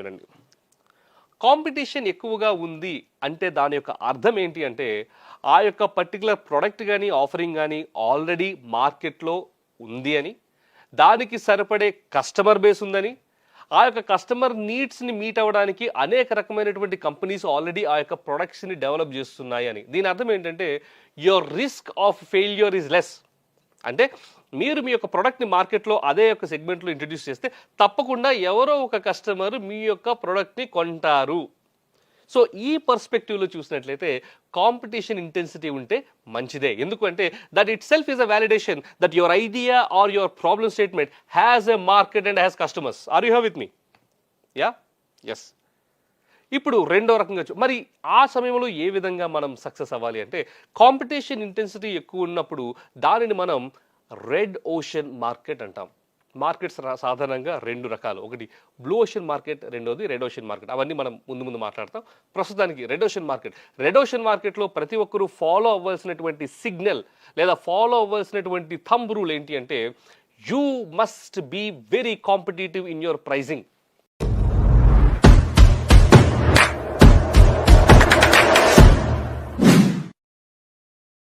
వినండి. కాంపిటీషన్ ఎక్కువగా ఉంది అంటే దాని యొక్క అర్థం ఏంటి అంటే ఆ యొక్క పర్టికులర్ ప్రొడక్ట్ కానీ ఆఫరింగ్ కానీ ఆల్రెడీ మార్కెట్లో ఉంది అని, దానికి సరిపడే కస్టమర్ బేస్ ఉందని, ఆ యొక్క కస్టమర్ నీడ్స్ని మీట్ అవ్వడానికి అనేక రకమైనటువంటి కంపెనీస్ ఆల్రెడీ ఆ యొక్క ప్రొడక్ట్స్ని డెవలప్ చేస్తున్నాయి అని. దీని అర్థం ఏంటంటే your risk of failure is less. అంటే మీరు మీ యొక్క ప్రోడక్ట్ని మార్కెట్లో అదే యొక్క సెగ్మెంట్లో ఇంట్రడ్యూస్ చేస్తే తప్పకుండా ఎవరో ఒక కస్టమర్ మీ యొక్క ప్రోడక్ట్ని కొంటారు. సో ఈ పర్స్పెక్టివ్లో చూసినట్లయితే కాంపిటీషన్ ఇంటెన్సిటీ ఉంటే మంచిదే. ఎందుకంటే that it self is a validation that your idea or your problem statement has a market and has customers. Are you have with me? Yeah, yes. ఇప్పుడు రెండో రకంగా మరి ఆ సమయంలో ఏ విధంగా మనం సక్సెస్ అవ్వాలి అంటే కాంపిటీషన్ ఇంటెన్సిటీ ఎక్కువ ఉన్నప్పుడు దానిని మనం రెడ్ ఓషన్ మార్కెట్ అంటాం. మార్కెట్స్ సాధారణంగా రెండు రకాలు, ఒకటి బ్లూ ఓషన్ మార్కెట్, రెండోది రెడ్ ఓషన్ మార్కెట్. అవన్నీ మనం ముందు మాట్లాడతాం. ప్రస్తుతానికి red ocean market. Red ocean మార్కెట్లో ప్రతి ఒక్కరూ ఫాలో అవ్వాల్సినటువంటి సిగ్నల్ లేదా ఫాలో అవ్వాల్సినటువంటి థంబ్ రూల్ ఏంటి అంటే you must be very competitive in your pricing.